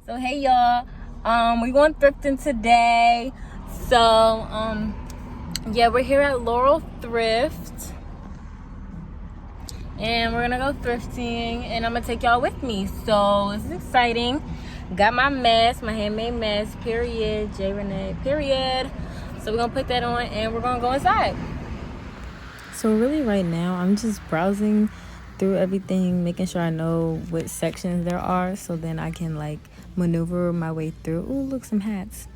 So hey y'all, we going thrifting today. So yeah, we're here at Laurel Thrift, and we're gonna go thrifting, and I'm gonna take y'all with me. So this is exciting. Got my mask, my handmade mask, period, J Renee, period. So we're gonna put that on, and we're gonna go inside. So really right now, I'm just browsing through everything, making sure I know what sections there are, so then I can like maneuver my way through. Ooh, look, some hats.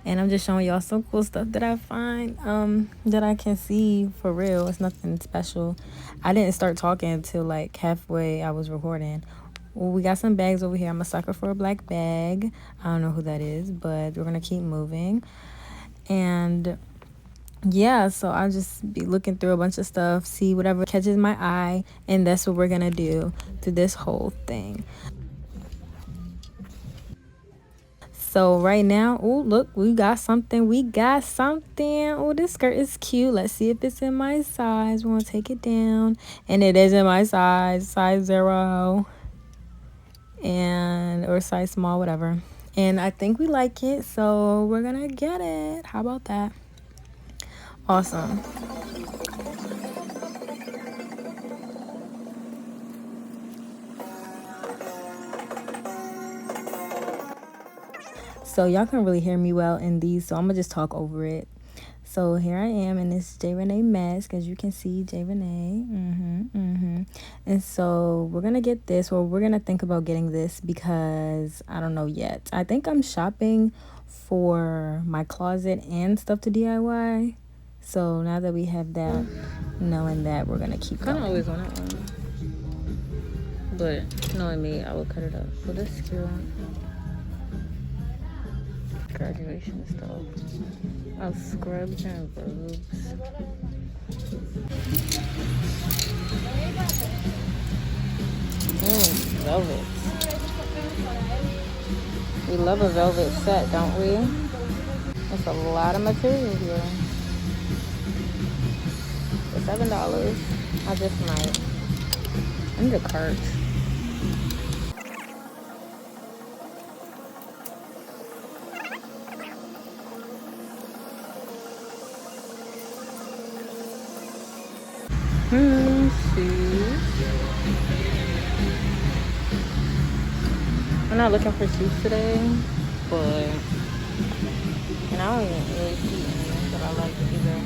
And I'm just showing y'all some cool stuff that I find that I can see for real. It's nothing special. I didn't start talking until like halfway I was recording. Well, we got some bags over here. I'm a sucker for a black bag. I don't know who that is, but we're gonna keep moving. And yeah, so I'll just be looking through a bunch of stuff, see whatever catches my eye, and that's what we're gonna do through this whole thing. So right now, oh look, we got something. Oh, this skirt is cute. Let's see if it's in my size. We're gonna take it down, and it is in my size 0, and or size small, whatever. And I think we like it, so we're gonna get it. How about that? Awesome. So y'all can really hear me well in these, so I'm gonna just talk over it. So here I am in this J Renee mask, as you can see, J Renee. And so we're gonna get this, or we're gonna think about getting this, because I don't know yet. I think I'm shopping for my closet and stuff to DIY. So now that we have that, knowing that, we're gonna keep going. I always want it on, but knowing me, I will cut it up. So this is cute. Graduation stuff. Oh, scrubs and robes. Velvet. We love a velvet set, don't we? That's a lot of material here. For $7, I just might. I need a cart. Shoes. I'm not looking for shoes today, but and I don't even really see any that I like either.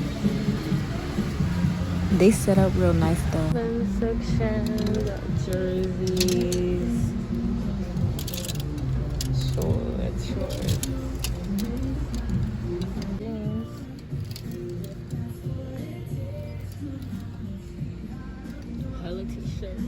They set up real nice though. Men's section, got jerseys, shorts. T-shirts.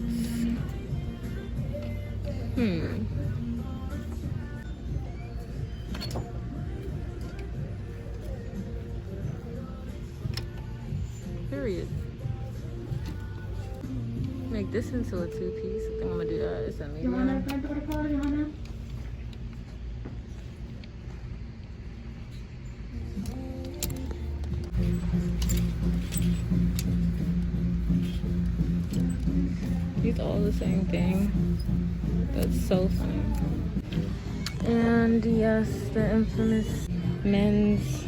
Period. Make this into a two-piece. I think I'm gonna do that. Is that medium? These all the same thing. That's so funny. And yes, the infamous men's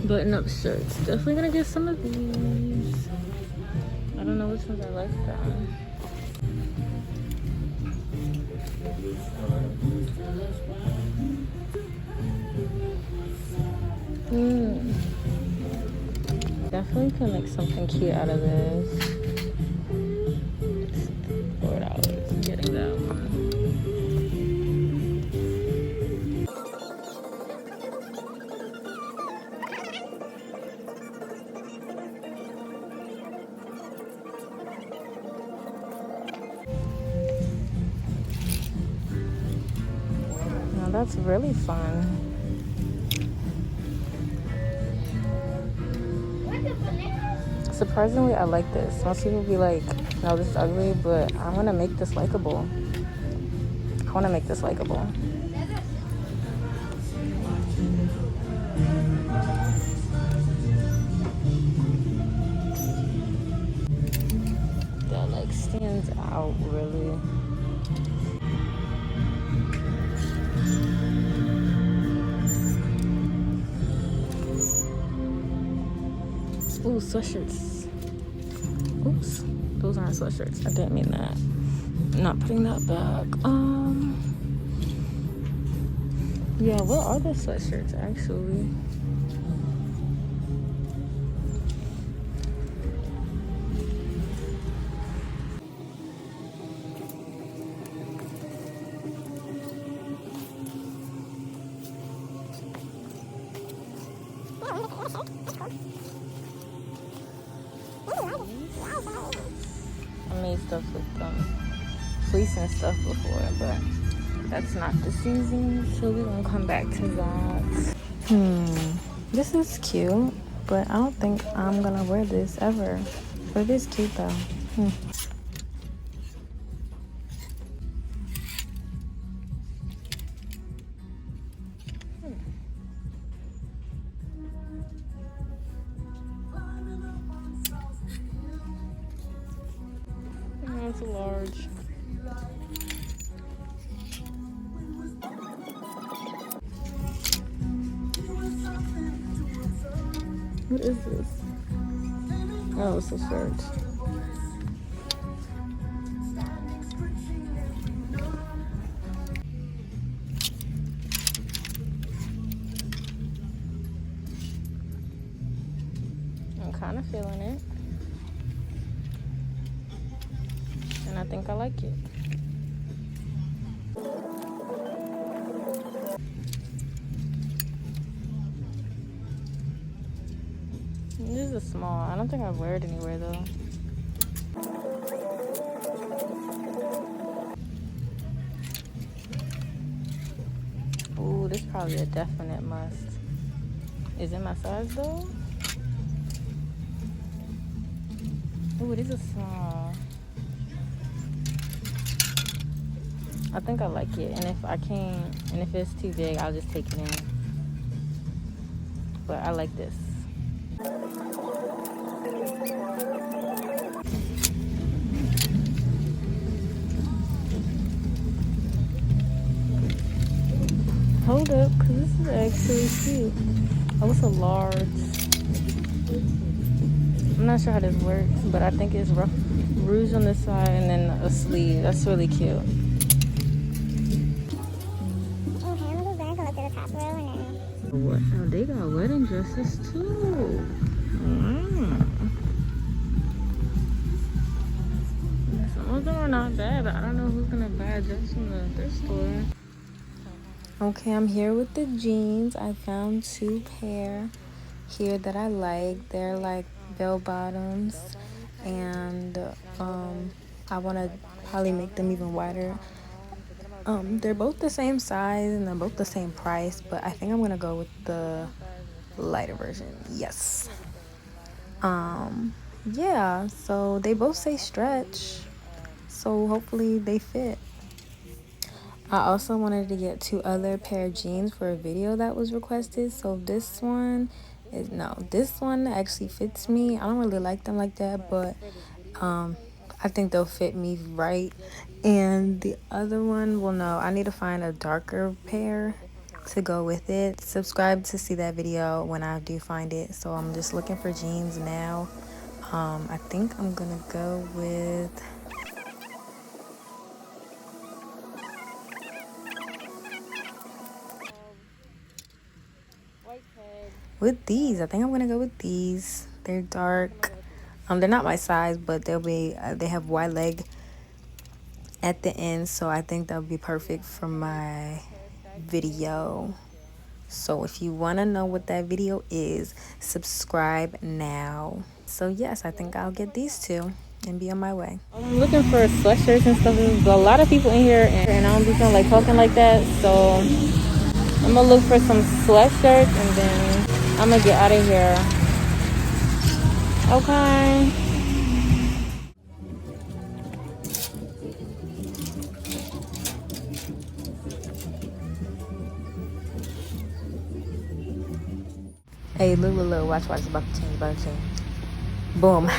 button-up shirts. Definitely gonna get some of these. I don't know which ones I like though. Definitely can make something cute out of this. $4 getting that one. Now that's really fun. Surprisingly, I like this. Most people be like, no, this is ugly, but I want to make this likable. That like stands out really. Ooh, sweatshirts. Oops, those aren't sweatshirts. I didn't mean that. I'm not putting that back. Yeah, what are the sweatshirts actually? I made stuff with fleece and stuff before, but that's not the season, so we're gonna come back to that. This is cute, but I don't think I'm gonna wear this ever. But it is cute though. It's a large. What is this? Oh, it's a shirt. I'm kind of feeling it. And I think I like it. This is a small. I don't think I've wear it anywhere though. Ooh, this is probably a definite must. Is it my size though? Ooh, it is a small. I think I like it, and if I can't, and if it's too big, I'll just take it in. But I like this. Hold up, because this is actually cute. Oh, it's a large. I'm not sure how this works, but I think it's rough rouge on this side and then a sleeve. That's really cute. What? Oh, they got wedding dresses too. Some of them are not bad, but I don't know who's gonna buy a dress from the thrift store. Okay, I'm here with the jeans. I found 2 pair here that I like. They're like bell bottoms, and I want to probably make them even wider. They're both the same size and they're both the same price, but I think I'm gonna go with the lighter version. Yes. Yeah, so they both say stretch, so hopefully they fit. I also wanted to get 2 other pair of jeans for a video that was requested. So this one actually fits me. I don't really like them like that, but I think they'll fit me right. And the other one, well, no, I need to find a darker pair to go with it. Subscribe to see that video when I do find it. So I'm just looking for jeans now. I think I'm gonna go with these. I think I'm gonna go with these. They're dark. They're not my size, but they have wide leg at the end, so I think that would be perfect for my video. So if you want to know what that video is, subscribe now. So yes, I think I'll get these 2 and be on my way. I'm looking for sweatshirts and stuff. There's a lot of people in here, and I don't be feeling like talking like that, so I'm gonna look for some sweatshirts and then I'm gonna get out of here. Okay. Hey, look, watch, it's about to change, Boom.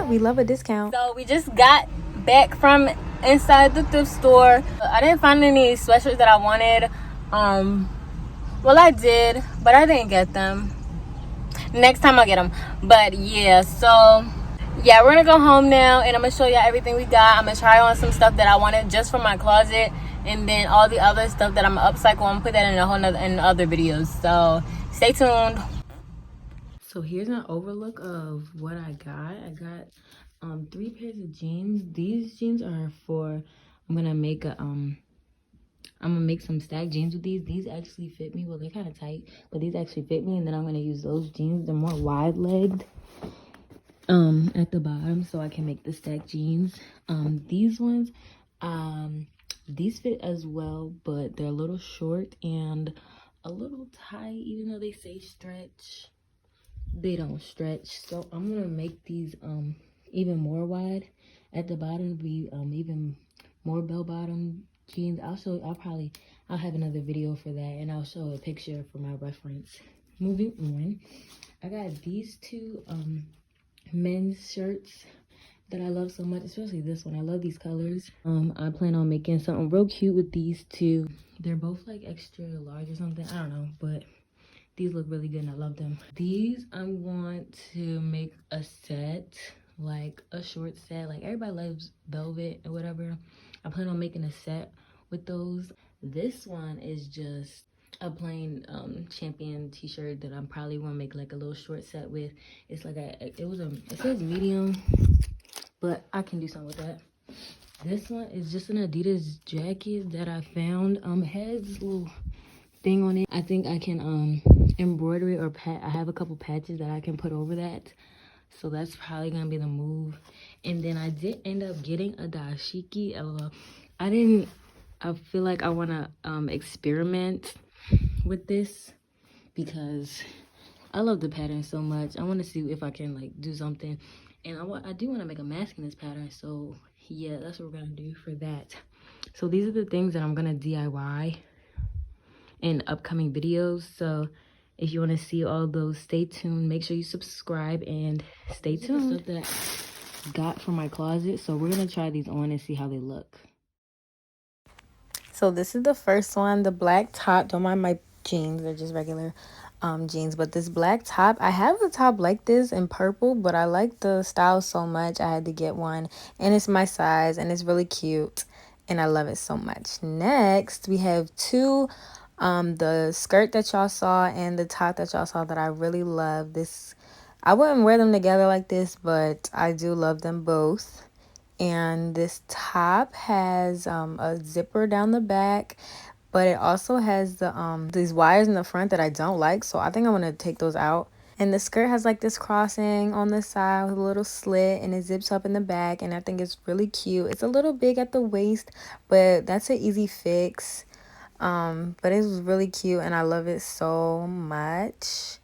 We love a discount. So we just got back from inside the thrift store. I didn't find any sweatshirts that I wanted. Well, I did, but I didn't get them. Next time I'll get them. But yeah, so yeah, we're gonna go home now, and I'm gonna show y'all everything we got. I'm gonna try on some stuff that I wanted just for my closet, and then all the other stuff that I'm gonna upcycle. I'm gonna put that in a whole nother in other videos. So stay tuned. So here's an overlook of what I got. I got 3 pairs of jeans. These jeans are for, I'm gonna make some stacked jeans with these. These actually fit me. Well, they're kind of tight, but these actually fit me. And then I'm gonna use those jeans. They're more wide-legged at the bottom, so I can make the stacked jeans. These ones, these fit as well, but they're a little short and a little tight. Even though they say stretch, they don't stretch. So I'm gonna make these even more wide at the bottom, be even more bell-bottom jeans. I'll have another video for that, and I'll show a picture for my reference. Moving on, I got these 2 men's shirts that I love so much, especially this one. I love these colors. I plan on making something real cute with these 2. They're both like extra large or something, I don't know, but these look really good and I love them. These I want to make a set, like a short set. Like everybody loves velvet or whatever. I plan on making a set with those. This one is just a plain Champion t-shirt that I'm probably gonna make like a little short set with. It's like it says medium, but I can do something with that. This one is just an Adidas jacket that I found. It has this little thing on it. I think I can embroider it, or I have a couple patches that I can put over that. So that's probably gonna be the move. And then I did end up getting a dashiki. I feel like I want to experiment with this because I love the pattern so much. I want to see if I can like do something, and I do want to make a mask in this pattern. So yeah, that's what we're gonna do for that. So these are the things that I'm gonna DIY in upcoming videos. So if you want to see all those, stay tuned. Make sure you subscribe and stay tuned. Stuff that I got from my closet. So we're gonna try these on and see how they look. So this is the first one, the black top. Don't mind my jeans, they're just regular jeans, but this black top, I have a top like this in purple, but I like the style so much I had to get one, and it's my size, and it's really cute, and I love it so much. Next we have 2, the skirt that y'all saw and the top that y'all saw that I really love. This, I wouldn't wear them together like this, but I do love them both. And this top has a zipper down the back, but it also has the these wires in the front that I don't like, so I think I'm gonna take those out. And the skirt has like this crossing on the side with a little slit, and it zips up in the back, and I think it's really cute. It's a little big at the waist, but that's an easy fix. But it was really cute and I love it so much.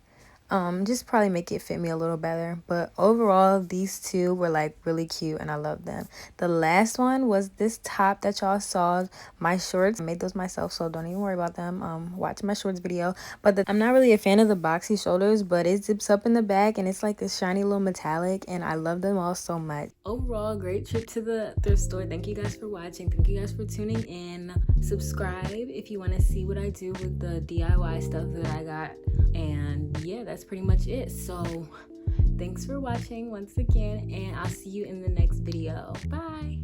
Just probably make it fit me a little better, but overall these 2 were like really cute and I love them. The last one was this top that y'all saw. My shorts, I made those myself, so don't even worry about them. Watch my shorts video. But I'm not really a fan of the boxy shoulders, but it zips up in the back and it's like a shiny little metallic, and I love them all so much. Overall, great trip to the thrift store. Thank you guys for watching. Thank you guys for tuning in. Subscribe if you want to see what I do with the DIY stuff that I got. And yeah, that's pretty much it. So thanks for watching once again, and I'll see you in the next video. Bye.